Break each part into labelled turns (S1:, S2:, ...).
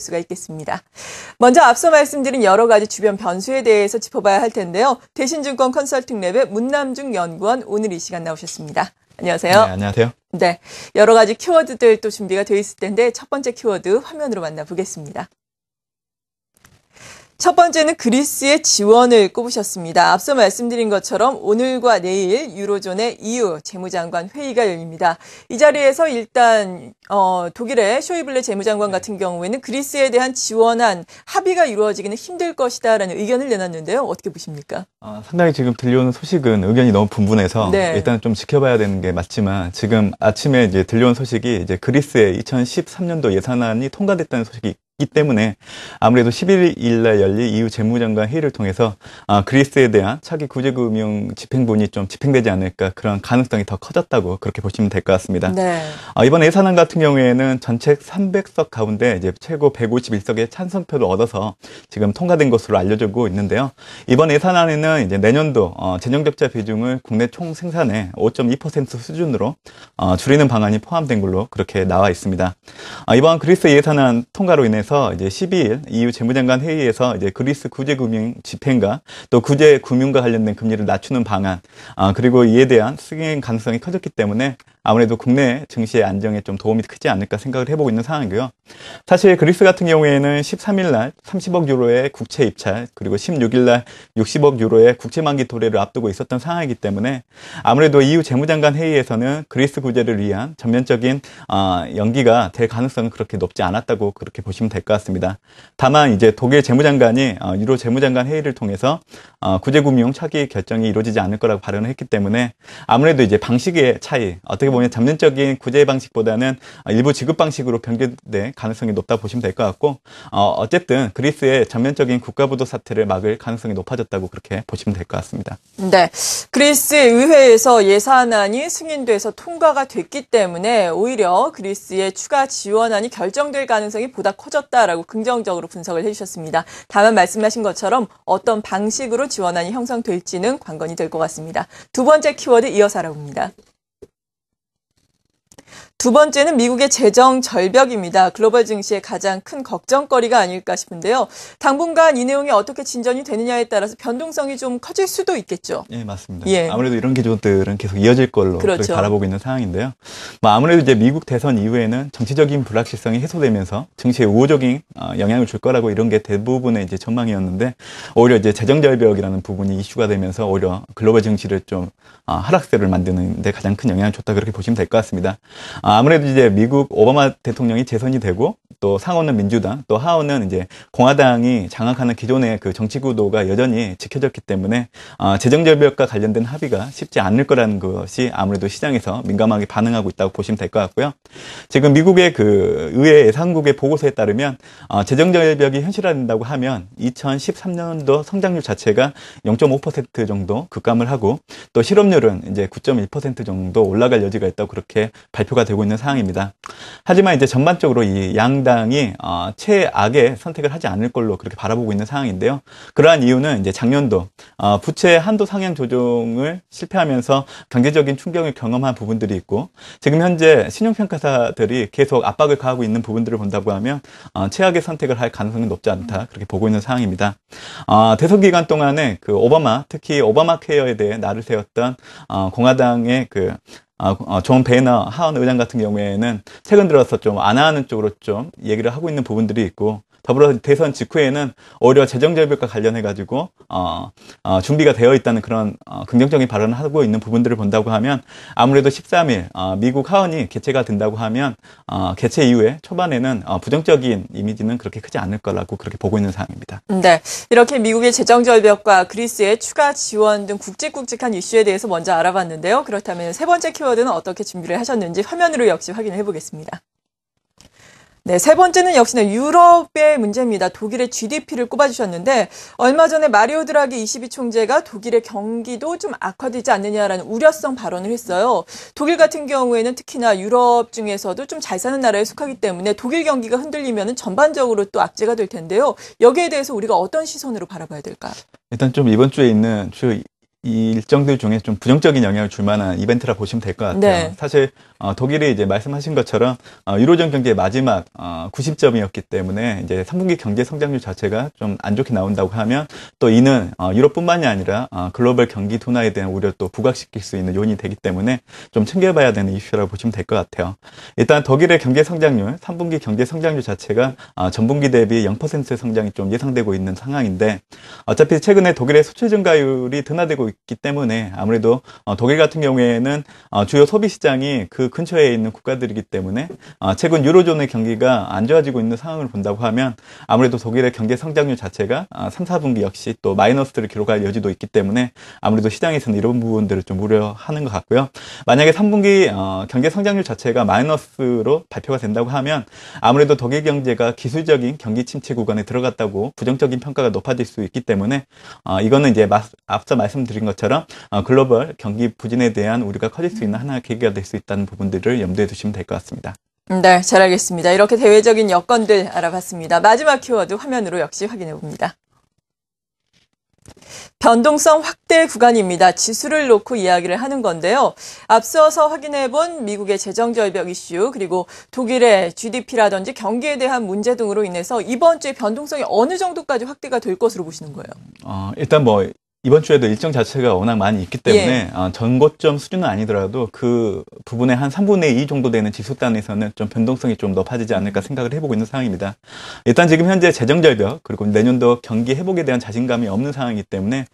S1: 수가 있겠습니다. 먼저 앞서 말씀드린 여러 가지 주변 변수에 대해서 짚어봐야 할 텐데요. 대신증권 컨설팅랩의 문남중 연구원 오늘 이 시간 나오셨습니다. 안녕하세요.
S2: 네, 안녕하세요.
S1: 네, 여러 가지 키워드들 또 준비가 되어 있을 텐데 첫 번째 키워드 화면으로 만나보겠습니다. 첫 번째는 그리스의 지원을 꼽으셨습니다. 앞서 말씀드린 것처럼 오늘과 내일 유로존의 EU 재무장관 회의가 열립니다. 이 자리에서 일단 독일의 쇼이블레 재무장관 같은 경우에는 그리스에 대한 지원안 합의가 이루어지기는 힘들 것이다라는 의견을 내놨는데요. 어떻게 보십니까?
S2: 상당히 지금 들려오는 소식은 의견이 너무 분분해서
S1: 네.
S2: 일단 좀 지켜봐야 되는 게 맞지만 지금 아침에 이제 들려온 소식이 이제 그리스의 2013년도 예산안이 통과됐다는 소식이 있기 때문에 아무래도 11일 날 열릴 EU 재무장관 회의를 통해서 그리스에 대한 차기 구제금융 집행본이 좀 집행되지 않을까 그런 가능성이 더 커졌다고 그렇게 보시면 될 것 같습니다.
S1: 네.
S2: 이번 예산안 같은 경우에는 전체 300석 가운데 이제 최고 151석의 찬성표를 얻어서 지금 통과된 것으로 알려지고 있는데요. 이번 예산안에는 이제 내년도 재정적자 비중을 국내 총 생산의 5.2% 수준으로 줄이는 방안이 포함된 걸로 그렇게 나와 있습니다. 이번 그리스 예산안 통과로 인해서 이제 12일 EU 재무장관 회의에서 이제 그리스 구제금융 집행과 또 구제금융과 관련된 금리를 낮추는 방안 그리고 이에 대한 승인 가능성이 커졌기 때문에 아무래도 국내 증시의 안정에 좀 도움이 크지 않을까 생각을 해보고 있는 상황이고요. 사실 그리스 같은 경우에는 13일 날 30억 유로의 국채 입찰 그리고 16일 날 60억 유로의 국채 만기 도래를 앞두고 있었던 상황이기 때문에 아무래도 EU 재무장관 회의에서는 그리스 구제를 위한 전면적인 연기가 될 가능성은 그렇게 높지 않았다고 그렇게 보시면 될 것 같습니다. 다만 이제 독일 재무장관이 유로 재무장관 회의를 통해서 구제금융 차기 결정이 이루어지지 않을 거라고 발언을 했기 때문에 아무래도 이제 방식의 차이 어떻게 보면 전면적인 구제 방식보다는 일부 지급 방식으로 변경될 가능성이 높다 보시면 될 것 같고 어쨌든 그리스의 전면적인 국가부도 사태를 막을 가능성이 높아졌다고 그렇게 보시면 될 것 같습니다.
S1: 네, 그리스 의회에서 예산안이 승인돼서 통과가 됐기 때문에 오히려 그리스의 추가 지원안이 결정될 가능성이 보다 커졌다라고 긍정적으로 분석을 해주셨습니다. 다만 말씀하신 것처럼 어떤 방식으로 지원안이 형성될지는 관건이 될 것 같습니다. 두 번째 키워드 이어서 알아봅니다. 두 번째는 미국의 재정 절벽입니다. 글로벌 증시의 가장 큰 걱정거리가 아닐까 싶은데요. 당분간 이 내용이 어떻게 진전이 되느냐에 따라서 변동성이 좀 커질 수도 있겠죠.
S2: 예, 맞습니다.
S1: 예.
S2: 아무래도 이런 기조들은 계속 이어질 걸로
S1: 그렇죠.
S2: 그렇게 바라보고 있는 상황인데요. 아무래도 이제 미국 대선 이후에는 정치적인 불확실성이 해소되면서 증시에 우호적인 영향을 줄 거라고 이런 게 대부분의 이제 전망이었는데 오히려 이제 재정 절벽이라는 부분이 이슈가 되면서 오히려 글로벌 증시를 좀 하락세를 만드는 데 가장 큰 영향을 줬다 그렇게 보시면 될 것 같습니다. 아무래도 이제 미국 오바마 대통령이 재선이 되고 또 상원은 민주당 또 하원은 이제 공화당이 장악하는 기존의 그 정치 구도가 여전히 지켜졌기 때문에 재정 절벽과 관련된 합의가 쉽지 않을 거라는 것이 아무래도 시장에서 민감하게 반응하고 있다고 보시면 될 것 같고요. 지금 미국의 그 의회 예산국의 보고서에 따르면 재정 절벽이 현실화된다고 하면 2013년도 성장률 자체가 0.5% 정도 급감을 하고 또 실업률은 이제 9.1% 정도 올라갈 여지가 있다고 그렇게 발표가 되고 있는 상황입니다. 하지만 이제 전반적으로 이 양당이 최악의 선택을 하지 않을 걸로 그렇게 바라보고 있는 상황인데요. 그러한 이유는 이제 작년도 부채 한도 상향 조정을 실패하면서 경제적인 충격을 경험한 부분들이 있고 지금 현재 신용평가사들이 계속 압박을 가하고 있는 부분들을 본다고 하면 최악의 선택을 할 가능성이 높지 않다 그렇게 보고 있는 상황입니다. 대선 기간 동안에 그 오바마 특히 오바마 케어에 대해 날을 세웠던 공화당의 그 존 베너 하원 의장 같은 경우에는 최근 들어서 좀 안하는 쪽으로 좀 얘기를 하고 있는 부분들이 있고 더불어 대선 직후에는 오히려 재정 절벽과 관련해가지고 준비가 되어 있다는 그런 긍정적인 발언을 하고 있는 부분들을 본다고 하면 아무래도 13일 미국 하원이 개최가 된다고 하면 개최 이후에 초반에는 부정적인 이미지는 그렇게 크지 않을 거라고 그렇게 보고 있는 상황입니다.
S1: 네, 이렇게 미국의 재정 절벽과 그리스의 추가 지원 등 굵직굵직한 이슈에 대해서 먼저 알아봤는데요. 그렇다면 세 번째 키워드는 어떻게 준비를 하셨는지 화면으로 역시 확인을 해보겠습니다. 네, 세 번째는 역시나 유럽의 문제입니다. 독일의 GDP를 꼽아주셨는데 얼마 전에 마리오 드라기 ECB 총재가 독일의 경기도 좀 악화되지 않느냐라는 우려성 발언을 했어요. 독일 같은 경우에는 특히나 유럽 중에서도 좀 잘 사는 나라에 속하기 때문에 독일 경기가 흔들리면 전반적으로 또 악재가 될 텐데요. 여기에 대해서 우리가 어떤 시선으로 바라봐야 될까요?
S2: 일단 좀 이번 주에 있는 주요 이 일정들 중에 좀 부정적인 영향을 줄 만한 이벤트라 보시면 될 것 같아요.
S1: 네.
S2: 사실 독일이 이제 말씀하신 것처럼 유로존 경제의 마지막 90점이었기 때문에 이제 3분기 경제 성장률 자체가 좀 안 좋게 나온다고 하면 또 이는 유럽뿐만이 아니라 글로벌 경기 둔화에 대한 우려 또 부각시킬 수 있는 요인이 되기 때문에 좀 챙겨봐야 되는 이슈라고 보시면 될 것 같아요. 일단 독일의 경제 성장률, 3분기 경제 성장률 자체가 전분기 대비 0%의 성장이 좀 예상되고 있는 상황인데 어차피 최근에 독일의 수출 증가율이 둔화되고 있기 때문에 아무래도 독일 같은 경우에는 주요 소비 시장이 그 근처에 있는 국가들이기 때문에 최근 유로존의 경기가 안 좋아지고 있는 상황을 본다고 하면 아무래도 독일의 경제 성장률 자체가 3, 4분기 역시 또 마이너스를 기록할 여지도 있기 때문에 아무래도 시장에서는 이런 부분들을 좀 우려하는 것 같고요. 만약에 3분기 경제 성장률 자체가 마이너스로 발표가 된다고 하면 아무래도 독일 경제가 기술적인 경기 침체 구간에 들어갔다고 부정적인 평가가 높아질 수 있기 때문에 이거는 이제 앞서 말씀드린 것처럼 글로벌 경기 부진에 대한 우려가 커질 수 있는 하나의 계기가 될 수 있다는 부분들을 염두에 두시면 될 것 같습니다.
S1: 네, 잘 알겠습니다. 이렇게 대외적인 여건들 알아봤습니다. 마지막 키워드 화면으로 역시 확인해 봅니다. 변동성 확대 구간입니다. 지수를 놓고 이야기를 하는 건데요. 앞서서 확인해본 미국의 재정절벽 이슈 그리고 독일의 GDP라든지 경기에 대한 문제 등으로 인해서 이번 주에 변동성이 어느 정도까지 확대가 될 것으로 보시는 거예요?
S2: 일단 이번 주에도 일정 자체가 워낙 많이 있기 때문에 전고점 수준은 아니더라도 그 부분의 한 3분의 2 정도 되는 지수 단에서는 좀 변동성이 좀 높아지지 않을까 생각을 해보고 있는 상황입니다. 일단 지금 현재 재정절벽 그리고 내년도 경기 회복에 대한 자신감이 없는 상황이기 때문에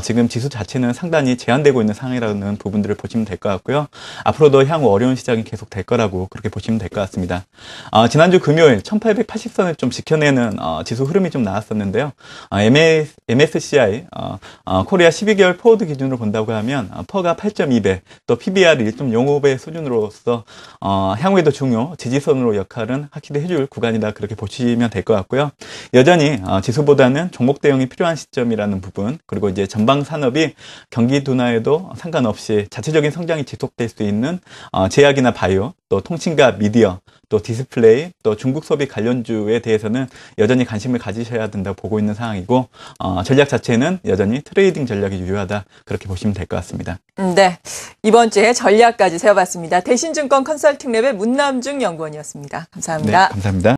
S2: 지금 지수 자체는 상당히 제한되고 있는 상황이라는 부분들을 보시면 될 것 같고요. 앞으로도 향후 어려운 시장이 계속 될 거라고 그렇게 보시면 될 것 같습니다. 지난주 금요일 1880선을 좀 지켜내는 지수 흐름이 좀 나왔었는데요. MSCI 코리아 12개월 포워드 기준으로 본다고 하면 퍼가 8.2배, 또 PBR이 1.05배 수준으로서 향후에도 중요 지지선으로 역할은 확실히 해줄 구간이다 그렇게 보시면 될 것 같고요. 여전히 지수보다는 종목 대응이 필요한 시점이라는 부분 그리고 이제 전방 산업이 경기 둔화에도 상관없이 자체적인 성장이 지속될 수 있는 제약이나 바이오, 또 통신과 미디어, 또 디스플레이, 또 중국 소비 관련주에 대해서는 여전히 관심을 가지셔야 된다고 보고 있는 상황이고 전략 자체는 여전히 트레이딩 전략이 유효하다 그렇게 보시면 될 것 같습니다.
S1: 네, 이번 주에 전략까지 세워봤습니다. 대신증권 컨설팅랩의 문남중 연구원이었습니다. 감사합니다.
S2: 네, 감사합니다.